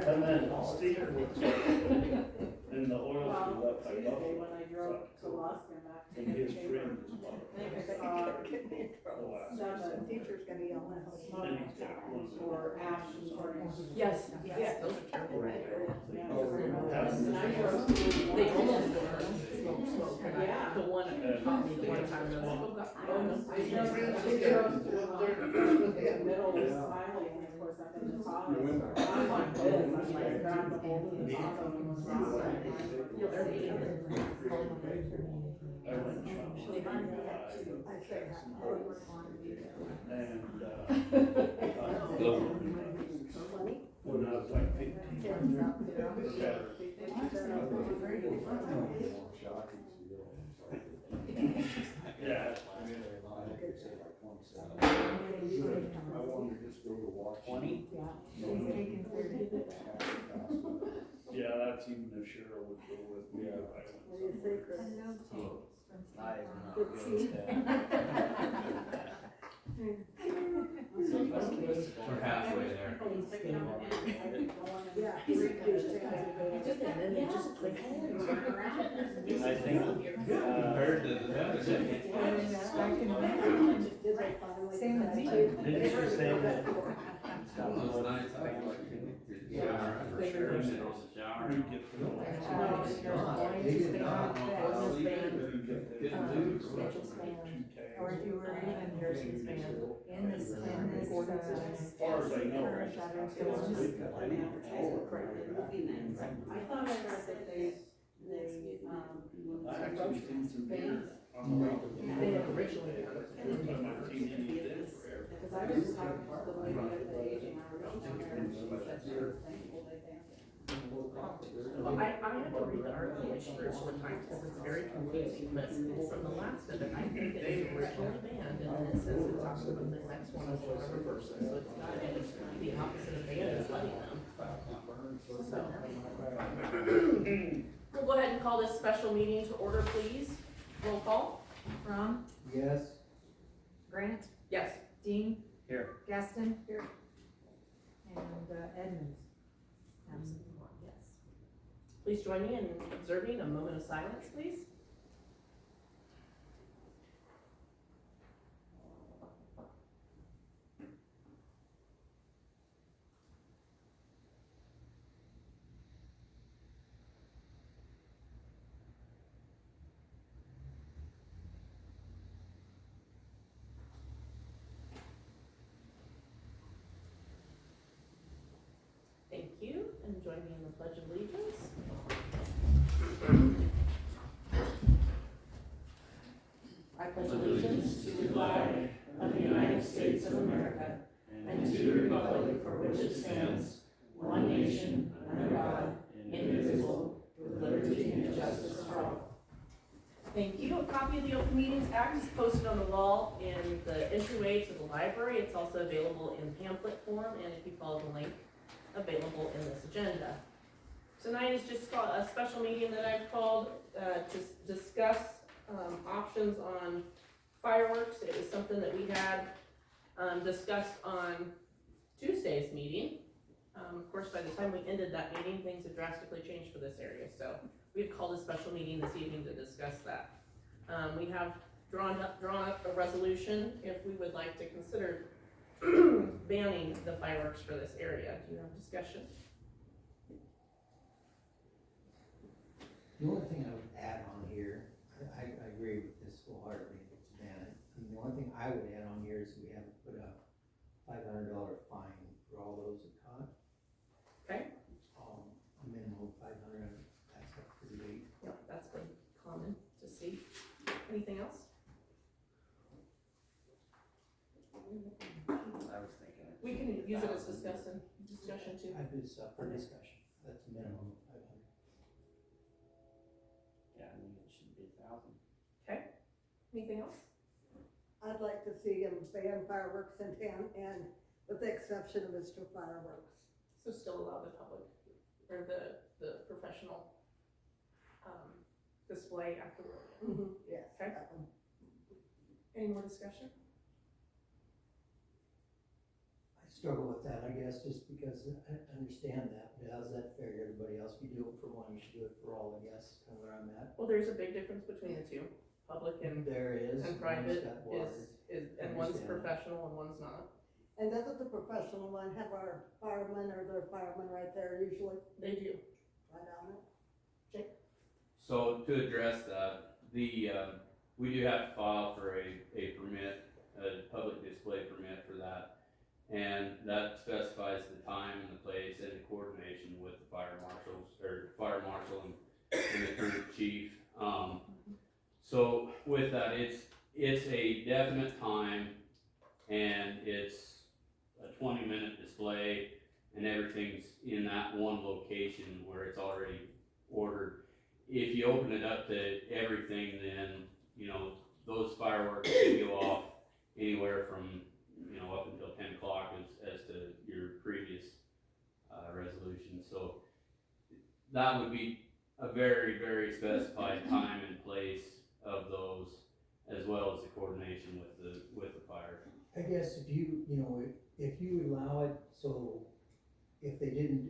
And then Steve and the oil field up by Buffalo, and his friend is bought Some teacher's gonna yell at us. and he's got one of the. Or ash or. Yes, yes, those are terrible, right? They almost smoke. Yeah. The one that taught me the one time, I was like, oh god, oh no. I drove to the middle of Smiley and of course up in the top. I'm like this, I'm like grabbed the whole of the top of them was wrong. I went shopping. I say that. And, when I was like 15. Yeah. I wanted to just go to Washington. Yeah, that's even if Cheryl would go with me if I went somewhere. We're halfway there. Yeah. And then they just click and turn around. I think, compared to the. Same with me. Didn't you say that? That was nice. Yeah. For sure, it was a shower. You get to know. Or if you were even nursing span in this, As far as I know. I thought I heard that they, I actually seen some deer on the way to the. They had originally. One time I seen any deer forever. because I was talking to the lady at the aging hours down there and she said she was thankful they danced. Well, I had to read the article like 3 or 4 times because it's very confusing, but from the last of it, I think it was originally banned, and then it says it talks about the next one is whatever version, so it's not, and it's the opposite of banned, it's letting them. So. We'll go ahead and call this special meeting to order, please. Roll call. Ron, Yes. Grant, Yes. Dean. Here. Gaston. Here. And Edmonds. Absent. Yes. Please join me in observing a moment of silence, please. Thank you, and join me in the Pledge of Allegiance. I pledge allegiance to the flag of the United States of America and to the republic for which it stands, one nation, under God, indivisible, with liberty and justice for all. Thank you. A copy of the Open Meetings Act is posted on the wall in the entryway to the library. It's also available in pamphlet form, and if you follow the link, available in this agenda. Tonight is just a special meeting that I've called to discuss options on fireworks. It was something that we had discussed on Tuesday's meeting. Of course, by the time we ended that meeting, things had drastically changed for this area, so we've called a special meeting this evening to discuss that. We have drawn up a resolution if we would like to consider banning the fireworks for this area. Do you have discussion? The only thing I would add on here, I agree with this wholeheartedly, it's ban it. And the only thing I would add on here is we have to put a $500 fine for all those that caught. Okay. A minimum of 500, that's up to the rate. Yeah, that's been common to see. Anything else? I was thinking. We can use it as discussion too. I do this up for discussion, that's a minimum of 500. Yeah, I mean, it should be 1,000. Anything else? I'd like to see them ban fireworks in town and with the exception of Mr. Fireworks. So still allow the public or the professional display afterward. Yes. Okay. that one. Any more discussion? I struggle with that, I guess, just because I understand that, but how's that fair to everybody else? If you do it for one, you should do it for all, I guess, kind of where I'm at. Well, there's a big difference between the two, public and There is. and one's private got water. and one's Understand. professional and one's not. And doesn't the professional one have our firemen or their firemen right there usually, They do. right on it? So to address that, we do have to file for a permit, a public display permit for that. And that specifies the time and the place and the coordination with the fire marshal and the current chief. So with that, it's a definite time and it's a 20-minute display and everything's in that one location where it's already ordered. If you open it up to everything, then, you know, those fireworks can go off anywhere from, you know, up until 10 o'clock as to your previous resolution. So that would be a very, very specified time and place of those, as well as the coordination with the fire. I guess if you allow it, so if they didn't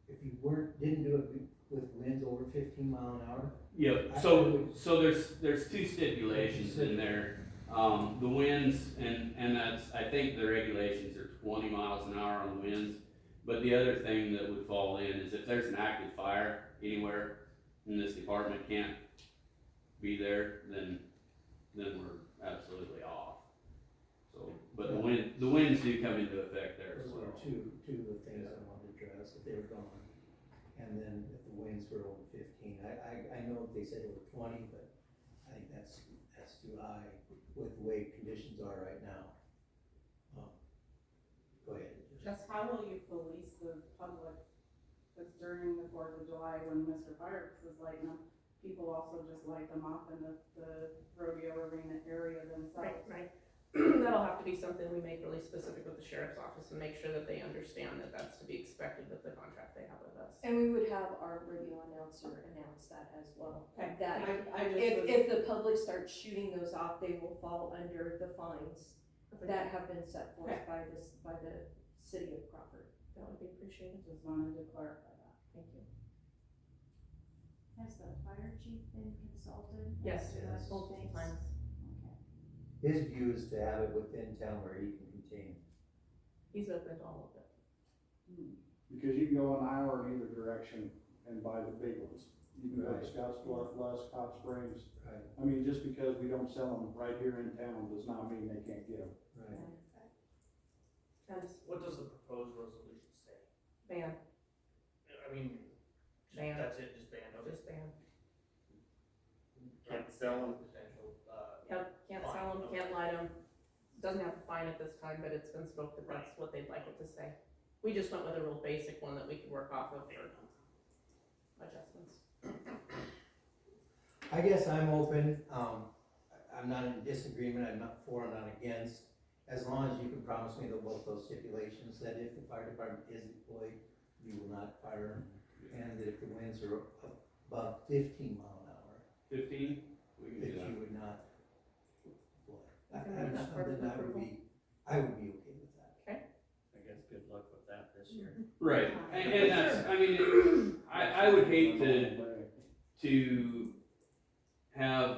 do it with winds over 15 mile an hour. Yep, so there's two stipulations in there. The winds, and that's, I think the regulations are 20 miles an hour on the winds. But the other thing that would fall in is if there's an active fire anywhere and this department can't be there, then we're absolutely off. So, but the winds do come into effect there as Those well. were two of the things I wanted to address, if they were gone. And then if the winds were over 15, I know they said it were 20, but I think that's too high with the way conditions are right now. Go ahead. Just how will you police the public? Because during the 4th of July, when Mr. Fireworks is lighting them, people also just light them up in the rodeo arena area themselves. Right. That'll have to be something we make really specific with the sheriff's office and make sure that they understand that that's to be expected with the contract they have with us. And we would have our radio announcer announce that as well. Okay. That I just was, if the public starts shooting those off, they will fall under the fines that have been set forth by the city of Crawford. That would be appreciated. just wanted to clarify that. Thank you. Has the fire chief been consulted? Yes, Yes. multiple Thanks. times. Okay. His view is to have it within town where he can contain. He's open to all of it. Because you can go an hour in either direction and buy the big ones. You can go to Right. Scotts Bluff, Les, Hot Springs. Right. I mean, just because we don't sell them right here in town does not mean they can't get them. Right. Dennis, What does the proposed resolution say? ban, I mean, Ban. that's it, just ban, okay. just ban. Can't sell them, potential, Yep, can't sell them, can't light them. Doesn't have to fine at this time, but it's been scoped that that's what they'd like it to say. We just went with a real basic one that we could work off of for adjustments. I guess I'm open, I'm not in disagreement, I'm not for, I'm not against, as long as you can promise me that both those stipulations, that if the fire department is employed, you will not fire, and that if the winds are above 15 mile an hour, 15? We can that do that. you would not employ. You can make that part of the approval. I would be okay with that. I guess good luck with that this year. Right, and that's, I mean, I would hate to have,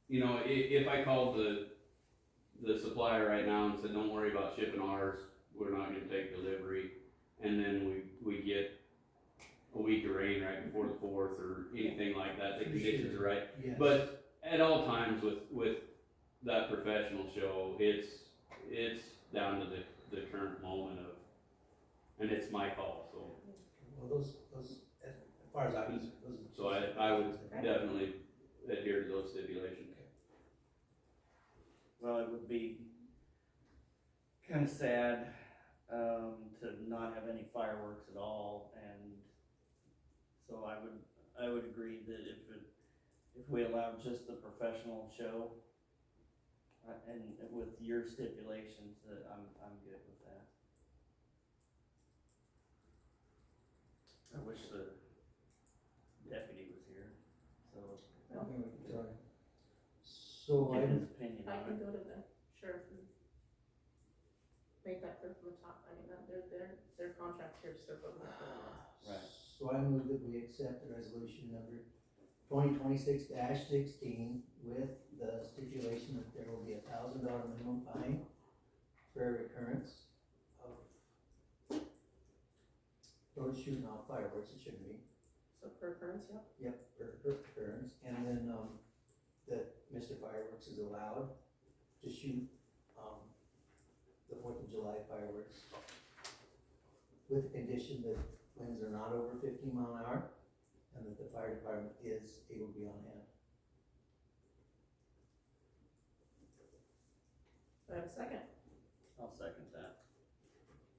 you know, if I called the supplier right now and said, don't worry about shipping ours, we're not gonna take delivery, and then we get a week of rain right before the 4th or anything like that, the conditions are right. Yes. But at all times with that professional show, it's down to the current moment of, and it's my call, so. Well, those, as far as I'm concerned, those. So I would definitely adhere to those stipulations. Well, it would be kinda sad, to not have any fireworks at all, and so I would agree that if we allow just the professional show, and with your stipulations, that I'm good with that. I wish the deputy was here, so. So So get I, his opinion I on can it. go to the sheriff and make that clear from the top, I mean, that their contract here to serve over that. Right. so I move that we accept the resolution number 2026-16 with the stipulation that there will be $1,000 minimum fine for recurrence of those shooting off fireworks, it shouldn't be. So per occurrence, yeah. Yep, per occurrence, and then, that Mr. Fireworks is allowed to shoot, the 4th of July fireworks with the condition that winds are not over 15 mile an hour and that the fire department is able to be on hand. Do I have a second? I'll second that.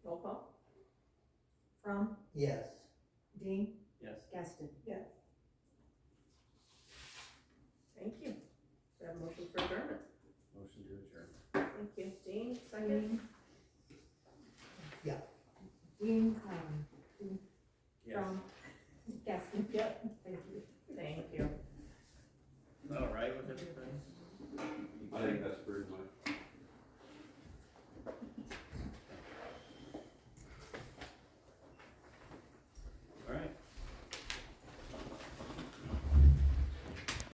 Roll call? From, Yes. Dean, Yes. Gaston. Thank you. Do I have a motion for adjournment? Motion to adjourn. Thank you. Dean, second? Dean, Yes. from Gaston. Yep.